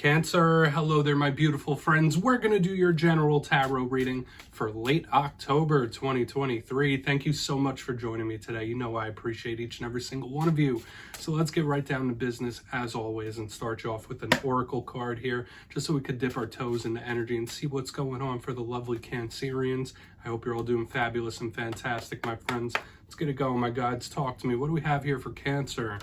Cancer, hello there, my beautiful friends. We're going to do your general tarot reading for late October 2023. Thank you so much for joining me today. You know I appreciate each and every single one of you. So let's get right down to business as always and start you off with an oracle card here, just so we could dip our toes in the energy and see what's going on for the lovely Cancerians. I hope you're all doing fabulous and fantastic, my friends. Let's get it going, my guides. Talk to me. What do we have here for Cancer?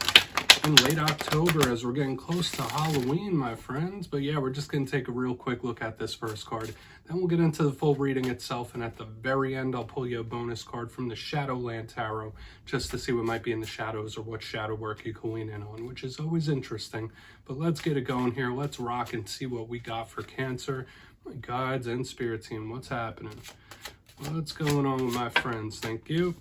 In late October, as we're getting close to Halloween, my friends. But yeah, we're just going to take a real quick look at this first card. Then we'll get into the full reading itself, and at the very end, I'll pull you a bonus card from the Shadowland Tarot, just to see what might be in the shadows or what shadow work you can lean in on, which is always interesting. But let's get it going here. Let's rock and see what we got for Cancer. My guides and spirit team, what's happening? What's going on with my friends? Thank you.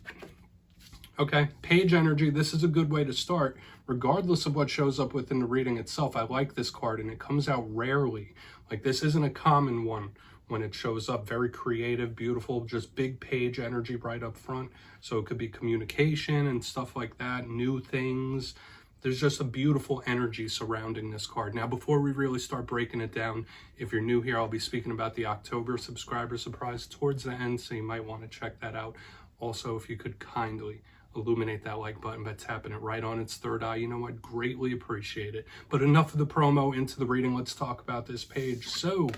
Okay, page energy. This is a good way to start. Regardless of what shows up within the reading itself, I like this card, and it comes out rarely. Like, this isn't a common one when it shows up. Very creative, beautiful, just big page energy right up front. So it could be communication and stuff like that, new things. There's just a beautiful energy surrounding this card. Now, before we really start breaking it down, if you're new here, I'll be speaking about the October subscriber surprise towards the end, so you might want to check that out. Also, if you could kindly illuminate that like button by tapping it right on its third eye, you know, I'd greatly appreciate it. But enough of the promo, into the reading. Let's talk about this page. So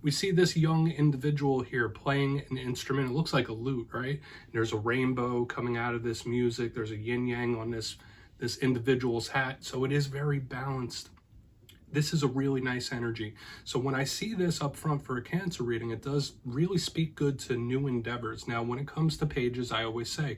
we see this young individual here playing an instrument. It looks like a lute, right? There's a rainbow coming out of this music. There's a yin yang on this individual's hat. So it is very balanced. This is a really nice energy. So when I see this up front for a Cancer reading, it does really speak good to new endeavors. Now, when it comes to pages, I always say,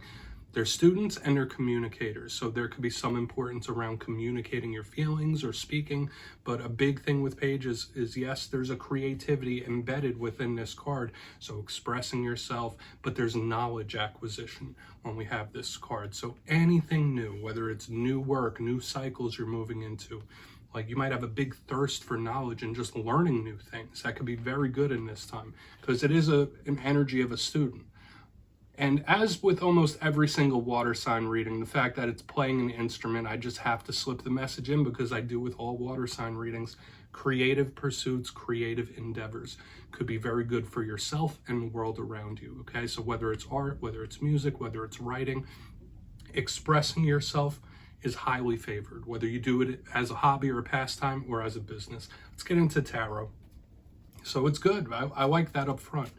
they're students and they're communicators. So there could be some importance around communicating your feelings or speaking. But a big thing with pages is, yes, there's a creativity embedded within this card. So expressing yourself, but there's knowledge acquisition when we have this card. So anything new, whether it's new work, new cycles you're moving into, like you might have a big thirst for knowledge and just learning new things. That could be very good in this time because it is an energy of a student. And as with almost every single water sign reading, the fact that it's playing an instrument, I just have to slip the message in because I do with all water sign readings. Creative pursuits, creative endeavors could be very good for yourself and the world around you, okay? So whether it's art, whether it's music, whether it's writing, expressing yourself is highly favored, whether you do it as a hobby or a pastime or as a business. Let's get into tarot. So it's good. I like that up front,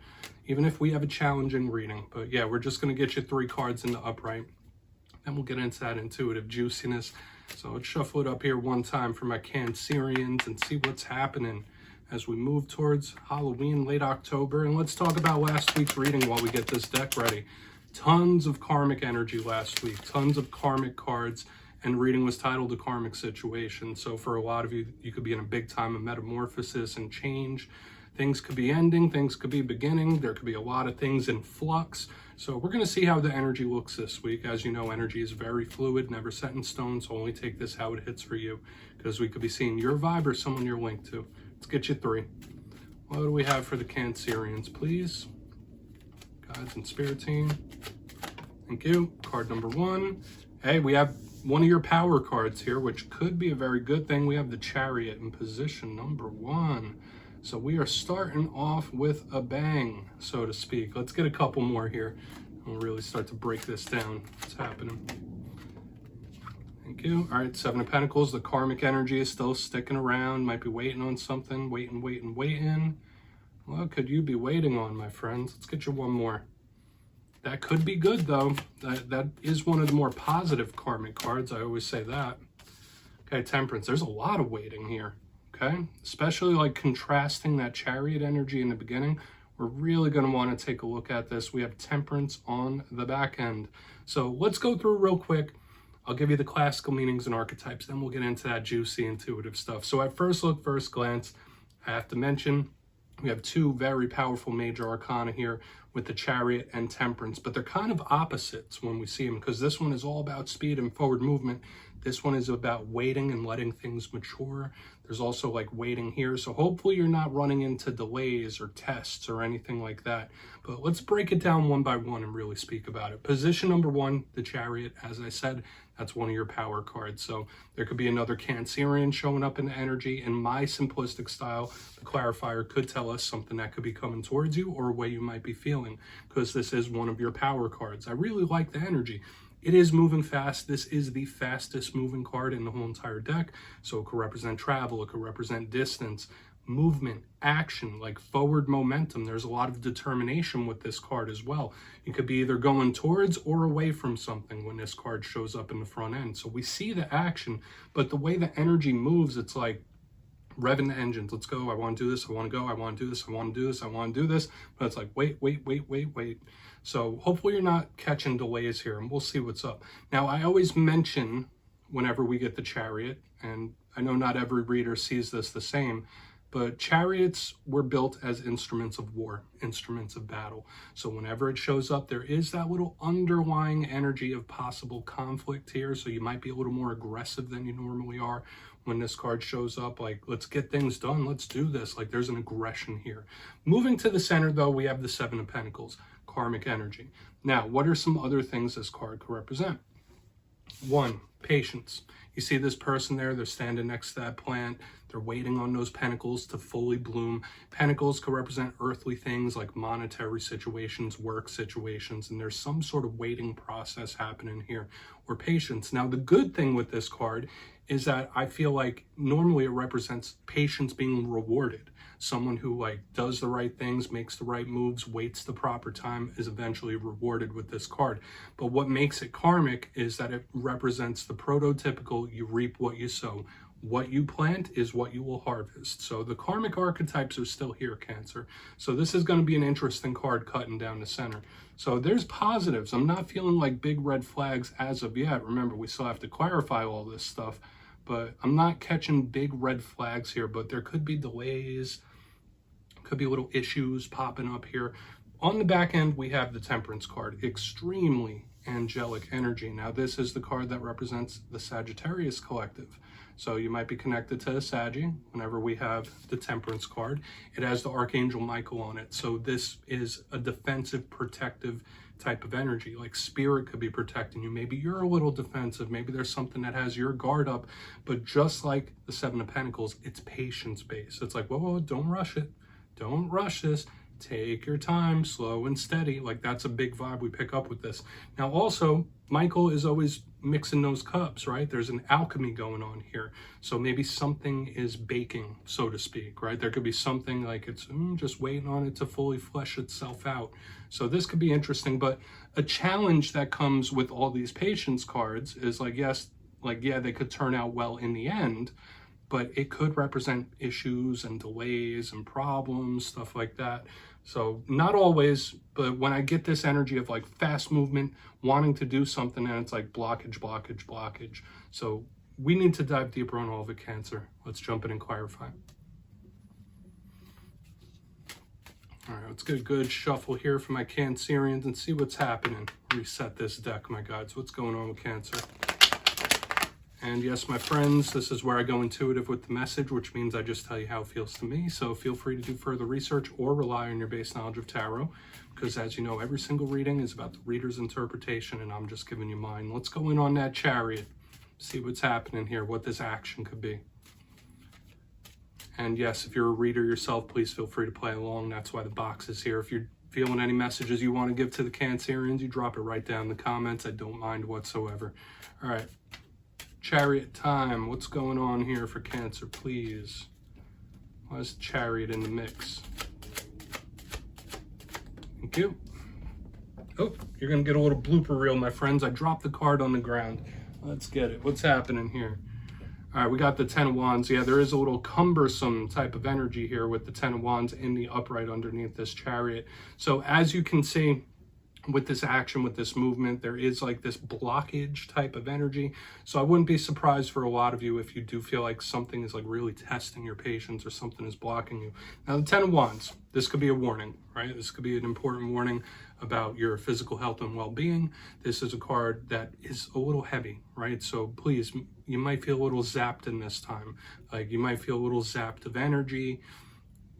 even if we have a challenging reading. But yeah, we're just going to get you 3 cards in the upright. Then we'll get into that intuitive juiciness. So let's shuffle it up here one time for my Cancerians and see what's happening as we move towards Halloween, late October. And let's talk about last week's reading while we get this deck ready. Tons of karmic energy last week, tons of karmic cards. And reading was titled A Karmic Situation. So for a lot of you, you could be in a big time of metamorphosis and change. Things could be ending, things could be beginning. There could be a lot of things in flux. So we're going to see how the energy looks this week. As you know, energy is very fluid, never set in stone. So only take this how it hits for you, because we could be seeing your vibe or someone you're linked to. Let's get you 3. What do we have for the Cancerians, please? Guides and spirit team. Thank you. Card number 1. Hey, we have one of your power cards here, which could be a very good thing. We have the Chariot in position number 1. So we are starting off with a bang, so to speak. Let's get a couple more here. We'll really start to break this down. What's happening? Thank you. All right, 7 of Pentacles. The karmic energy is still sticking around. Might be waiting on something. Waiting. What could you be waiting on, my friends? Let's get you one more. That could be good, though. That is one of the more positive karmic cards. I always say that. Okay, Temperance. There's a lot of waiting here, okay? Especially like contrasting that Chariot energy in the beginning. We're really going to want to take a look at this. We have Temperance on the back end. So let's go through real quick. I'll give you the classical meanings and archetypes. Then we'll get into that juicy, intuitive stuff. So at first look, first glance, I have to mention we have 2 very powerful major arcana here with the Chariot and Temperance, but they're kind of opposites when we see them, because this one is all about speed and forward movement. This one is about waiting and letting things mature. There's also like waiting here. So hopefully you're not running into delays or tests or anything like that. But let's break it down one by one and really speak about it. Position number 1, the Chariot, as I said, that's one of your power cards. So there could be another Cancerian showing up in the energy. In my simplistic style, the clarifier could tell us something that could be coming towards you or a way you might be feeling, because this is one of your power cards. I really like the energy. It is moving fast. This is the fastest moving card in the whole entire deck. So it could represent travel. It could represent distance, movement, action, like forward momentum. There's a lot of determination with this card as well. You could be either going towards or away from something when this card shows up in the front end. So we see the action, but the way the energy moves, it's like revving the engines. Let's go. I want to do this. I want to go. I want to do this. I want to do this. I want to do this. But it's like, wait. So hopefully you're not catching delays here, and we'll see what's up. Now, I always mention whenever we get the Chariot, and I know not every reader sees this the same, but chariots were built as instruments of war, instruments of battle. So whenever it shows up, there is that little underlying energy of possible conflict here. So you might be a little more aggressive than you normally are when this card shows up. Like, let's get things done. Let's do this. Like, there's an aggression here. Moving to the center, though, we have the 7 of Pentacles, karmic energy. Now, what are some other things this card could represent? 1, patience. You see this person there, they're standing next to that plant. They're waiting on those pentacles to fully bloom. Pentacles could represent earthly things like monetary situations, work situations, and there's some sort of waiting process happening here, or patience. Now, the good thing with this card is that I feel like normally it represents patience being rewarded. Someone who like does the right things, makes the right moves, waits the proper time is eventually rewarded with this card. But what makes it karmic is that it represents the prototypical you reap what you sow. What you plant is what you will harvest. So the karmic archetypes are still here, Cancer. So this is going to be an interesting card cutting down the center. So there's positives. I'm not feeling like big red flags as of yet. Remember, we still have to clarify all this stuff, but I'm not catching big red flags here, but there could be delays, could be little issues popping up here. On the back end, we have the Temperance card, extremely angelic energy. Now, this is the card that represents the Sagittarius collective. So you might be connected to a Saggy whenever we have the Temperance card. It has the Archangel Michael on it. So this is a defensive, protective type of energy. Like spirit could be protecting you. Maybe you're a little defensive. Maybe there's something that has your guard up. But just like the 7 of Pentacles, it's patience-based. It's like, whoa, don't rush it. Don't rush this. Take your time, slow and steady. Like, that's a big vibe we pick up with this. Now, also, Michael is always mixing those cups, right? There's an alchemy going on here. So maybe something is baking, so to speak, right? There could be something like it's just waiting on it to fully flesh itself out. So this could be interesting, but a challenge that comes with all these patience cards is like, yes, like, yeah, they could turn out well in the end, but it could represent issues and delays and problems, stuff like that. So not always, but when I get this energy of like fast movement, wanting to do something, and it's like blockage. So we need to dive deeper on all of it, Cancer. Let's jump in and clarify. All right, let's get a good shuffle here for my Cancerians and see what's happening. Reset this deck, my guides. What's going on with Cancer? And yes, my friends, this is where I go intuitive with the message, which means I just tell you how it feels to me. So feel free to do further research or rely on your base knowledge of tarot, because as you know, every single reading is about the reader's interpretation, and I'm just giving you mine. Let's go in on that Chariot, see what's happening here, what this action could be. And yes, if you're a reader yourself, please feel free to play along. That's why the box is here. If you're feeling any messages you want to give to the Cancerians, you drop it right down in the comments. I don't mind whatsoever. All right. Chariot time. What's going on here for Cancer, please? Why is Chariot in the mix? Thank you. Oh, you're going to get a little blooper reel, my friends. I dropped the card on the ground. Let's get it. What's happening here? All right, we got the 10 of Wands. Yeah, there is a little cumbersome type of energy here with the 10 of Wands in the upright underneath this Chariot. So as you can see, with this action, with this movement, there is like this blockage type of energy. So I wouldn't be surprised for a lot of you if you do feel like something is like really testing your patience or something is blocking you. Now the 10 of Wands, this could be a warning, right? This could be an important warning about your physical health and well-being. This is a card that is a little heavy, right? So please, you might feel a little zapped in this time. Like you might feel a little zapped of energy.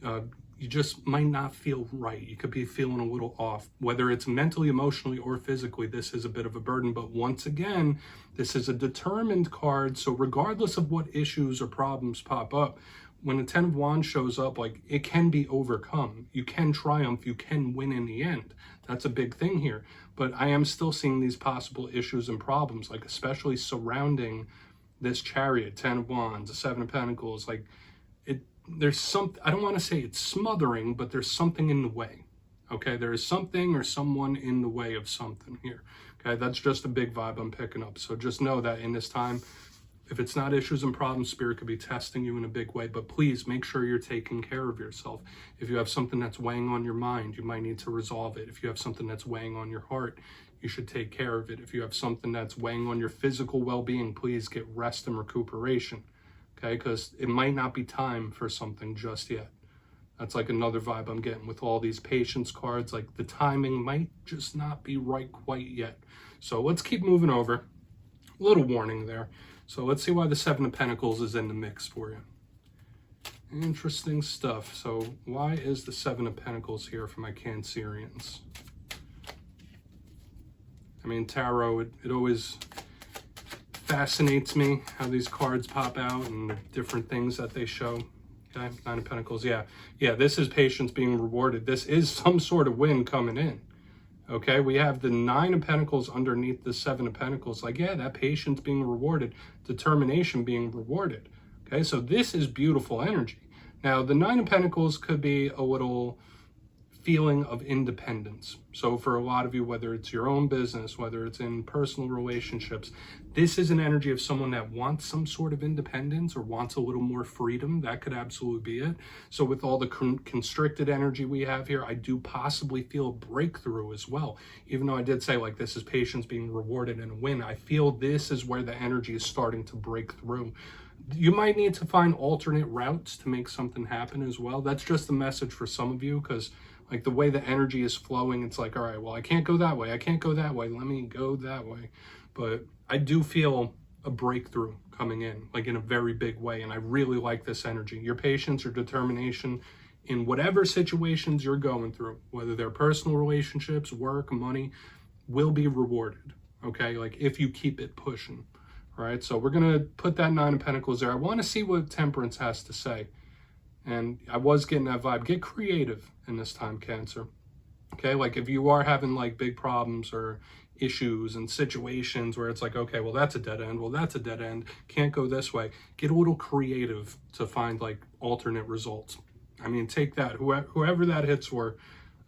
You just might not feel right. You could be feeling a little off, whether it's mentally, emotionally, or physically. This is a bit of a burden, but once again, this is a determined card. So regardless of what issues or problems pop up, when the 10 of Wands shows up, like it can be overcome. You can triumph, you can win in the end. That's a big thing here. But I am still seeing these possible issues and problems, like especially surrounding this Chariot, 10 of Wands, the 7 of Pentacles, like there's something, I don't want to say it's smothering, but there's something in the way. Okay, there is something or someone in the way of something here. Okay, that's just a big vibe I'm picking up. So just know that in this time, if it's not issues and problems, Spirit could be testing you in a big way, but please make sure you're taking care of yourself. If you have something that's weighing on your mind, you might need to resolve it. If you have something that's weighing on your heart, you should take care of it. If you have something that's weighing on your physical well-being, please get rest and recuperation. Okay, because it might not be time for something just yet. That's like another vibe I'm getting with all these patience cards. Like the timing might just not be right quite yet. So let's keep moving over. A little warning there. So let's see why the 7 of Pentacles is in the mix for you. Interesting stuff. So why is the 7 of Pentacles here for my Cancerians? I mean, tarot, it always fascinates me how these cards pop out and the different things that they show. Okay, 9 of Pentacles, yeah, this is patience being rewarded. This is some sort of win coming in. Okay, we have the 9 of Pentacles underneath the 7 of Pentacles. Like, yeah, that patience being rewarded, determination being rewarded. Okay, so this is beautiful energy. Now, the 9 of Pentacles could be a little feeling of independence. So for a lot of you, whether it's your own business, whether it's in personal relationships, this is an energy of someone that wants some sort of independence or wants a little more freedom. That could absolutely be it. So with all the constricted energy we have here, I do possibly feel a breakthrough as well. Even though I did say like this is patience being rewarded in a win, I feel this is where the energy is starting to break through. You might need to find alternate routes to make something happen as well. That's just the message for some of you, because like the way the energy is flowing, it's like, all right, well, I can't go that way. I can't go that way. Let me go that way. But I do feel a breakthrough coming in, like in a very big way. And I really like this energy. Your patience or determination in whatever situations you're going through, whether they're personal relationships, work, money, will be rewarded. Okay, like if you keep it pushing. All right, so we're going to put that 9 of Pentacles there. I want to see what Temperance has to say. And I was getting that vibe. Get creative in this time, Cancer. Okay, like if you are having like big problems or issues and situations where it's like, okay, well, that's a dead end. Well, that's a dead end. Can't go this way. Get a little creative to find like alternate results. I mean, take that. Whoever that hits for,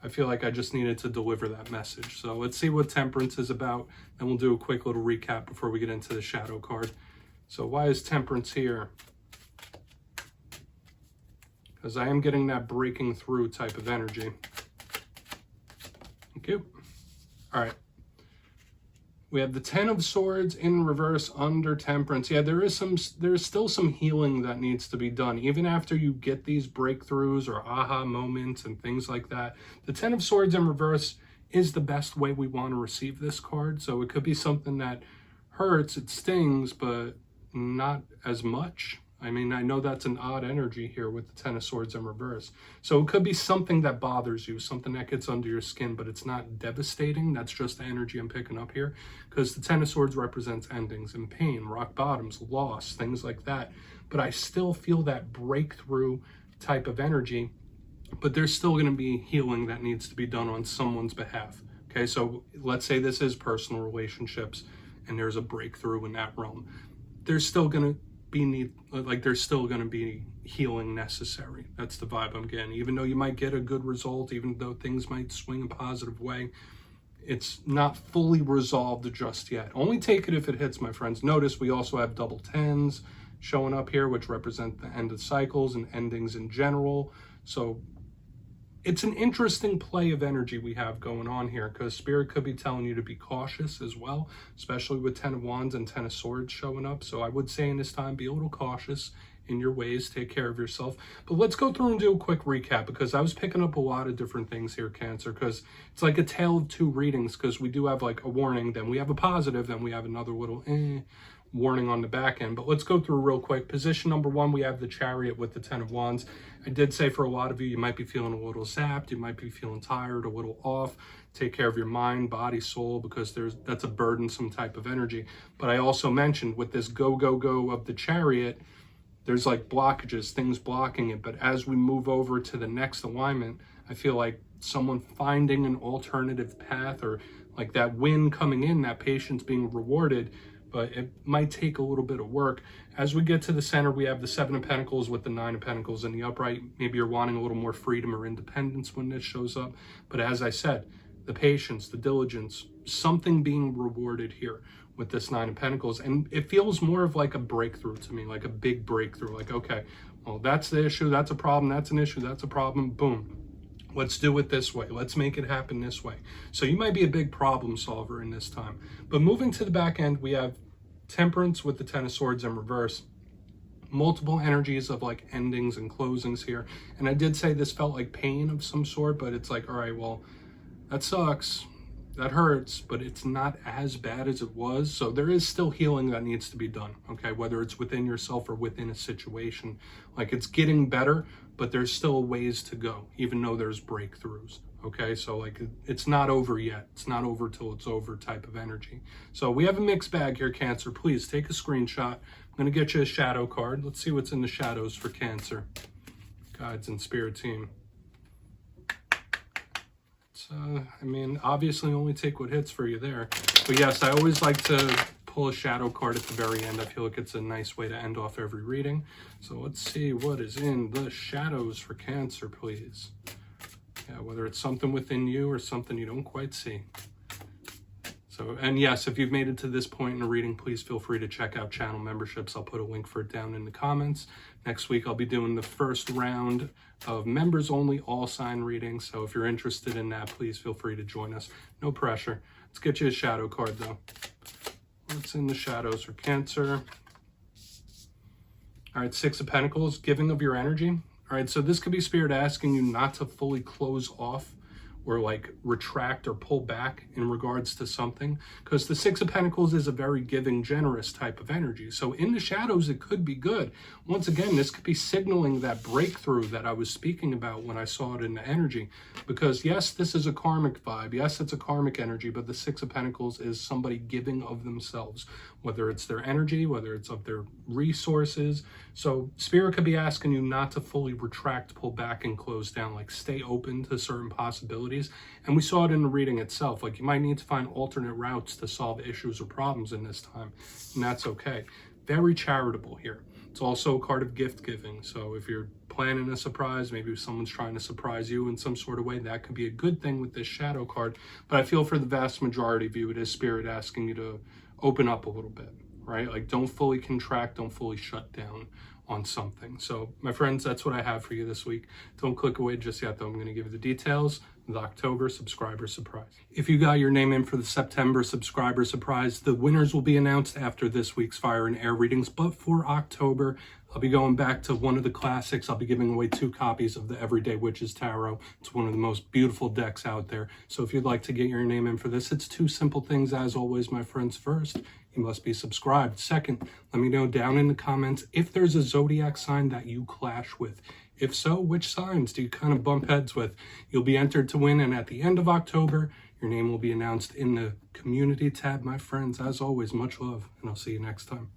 I feel like I just needed to deliver that message. So let's see what Temperance is about. Then we'll do a quick little recap before we get into the shadow card. So why is Temperance here? Because I am getting that breaking through type of energy. Thank you. All right. We have the 10 of Swords in reverse under Temperance. Yeah, there's still some healing that needs to be done. Even after you get these breakthroughs or aha moments and things like that, the 10 of Swords in reverse is the best way we want to receive this card. So it could be something that hurts, it stings, but not as much. I mean, I know that's an odd energy here with the 10 of Swords in reverse. So it could be something that bothers you, something that gets under your skin, but it's not devastating. That's just the energy I'm picking up here, because the 10 of Swords represents endings and pain, rock bottoms, loss, things like that. But I still feel that breakthrough type of energy, but there's still going to be healing that needs to be done on someone's behalf. Okay, so let's say this is personal relationships and there's a breakthrough in that realm. There's still going to there's still going to be healing necessary. That's the vibe I'm getting. Even though you might get a good result, even though things might swing a positive way, it's not fully resolved just yet. Only take it if it hits, my friends. Notice we also have double 10s showing up here, which represent the end of cycles and endings in general. So it's an interesting play of energy we have going on here, because Spirit could be telling you to be cautious as well, especially with 10 of Wands and 10 of Swords showing up. So I would say in this time, be a little cautious in your ways, take care of yourself. But let's go through and do a quick recap, because I was picking up a lot of different things here, Cancer, because it's like a tale of two readings, because we do have like a warning, then we have a positive, then we have another little warning on the back end. But let's go through real quick. Position number 1, we have the Chariot with the 10 of Wands. I did say for a lot of you, you might be feeling a little zapped, you might be feeling tired, a little off. Take care of your mind, body, soul, because that's a burdensome type of energy. But I also mentioned with this go, go, go of the Chariot, there's like blockages, things blocking it. But as we move over to the next alignment, I feel like someone finding an alternative path, or like that win coming in, that patience being rewarded, but it might take a little bit of work. As we get to the center, we have the 7 of Pentacles with the 9 of Pentacles in the upright. Maybe you're wanting a little more freedom or independence when this shows up. But as I said, the patience, the diligence, something being rewarded here with this 9 of Pentacles. And it feels more of like a breakthrough to me, like a big breakthrough. Like, okay, well, that's the issue, that's a problem, that's an issue, that's a problem, boom. Let's do it this way. Let's make it happen this way. So you might be a big problem solver in this time. But moving to the back end, we have Temperance with the 10 of Swords in reverse. Multiple energies of like endings and closings here. And I did say this felt like pain of some sort, but it's like, all right, well, that sucks. That hurts, but it's not as bad as it was. So there is still healing that needs to be done, okay? Whether it's within yourself or within a situation. Like, it's getting better, but there's still ways to go, even though there's breakthroughs, okay? So like, it's not over yet. It's not over till it's over type of energy. So we have a mixed bag here, Cancer. Please take a screenshot. I'm gonna get you a shadow card. Let's see what's in the shadows for Cancer. Guides and Spirit team. I mean, obviously only take what hits for you there. But yes, I always like to pull a shadow card at the very end. I feel like it's a nice way to end off every reading. So let's see what is in the shadows for Cancer, please. Yeah, whether it's something within you or something you don't quite see. So, and yes, if you've made it to this point in the reading, please feel free to check out channel memberships. I'll put a link for it down in the comments. Next week, I'll be doing the first round of members only all sign readings. So if you're interested in that, please feel free to join us. No pressure. Let's get you a shadow card though. What's in the shadows for Cancer? All right, 6 of Pentacles, giving of your energy. All right, so this could be Spirit asking you not to fully close off or like retract or pull back in regards to something, because the 6 of Pentacles is a very giving, generous type of energy. So in the shadows, it could be good. Once again, this could be signaling that breakthrough that I was speaking about when I saw it in the energy, because yes, this is a karmic vibe. Yes, it's a karmic energy, but the 6 of Pentacles is somebody giving of themselves, whether it's their energy, whether it's of their resources. So Spirit could be asking you not to fully retract, pull back, and close down, like stay open to certain possibilities. And we saw it in the reading itself. Like, you might need to find alternate routes to solve issues or problems in this time, and that's okay. Very charitable here. It's also a card of gift giving. So if you're planning a surprise, maybe someone's trying to surprise you in some sort of way, that could be a good thing with this shadow card. But I feel for the vast majority of you, it is Spirit asking you to open up a little bit, right? Like, don't fully contract, don't fully shut down on something. So my friends, that's what I have for you this week. Don't click away just yet though. I'm going to give you the details. The October subscriber surprise. If you got your name in for the September subscriber surprise, the winners will be announced after this week's Fire and Air readings. But for October, I'll be going back to one of the classics. I'll be giving away 2 copies of the Everyday Witches Tarot. It's one of the most beautiful decks out there. So if you'd like to get your name in for this, it's 2 simple things as always, my friends. First, you must be subscribed. Second, let me know down in the comments if there's a zodiac sign that you clash with. If so, which signs do you kind of bump heads with? You'll be entered to win, and at the end of October, your name will be announced in the community tab, my friends. As always, much love, and I'll see you next time.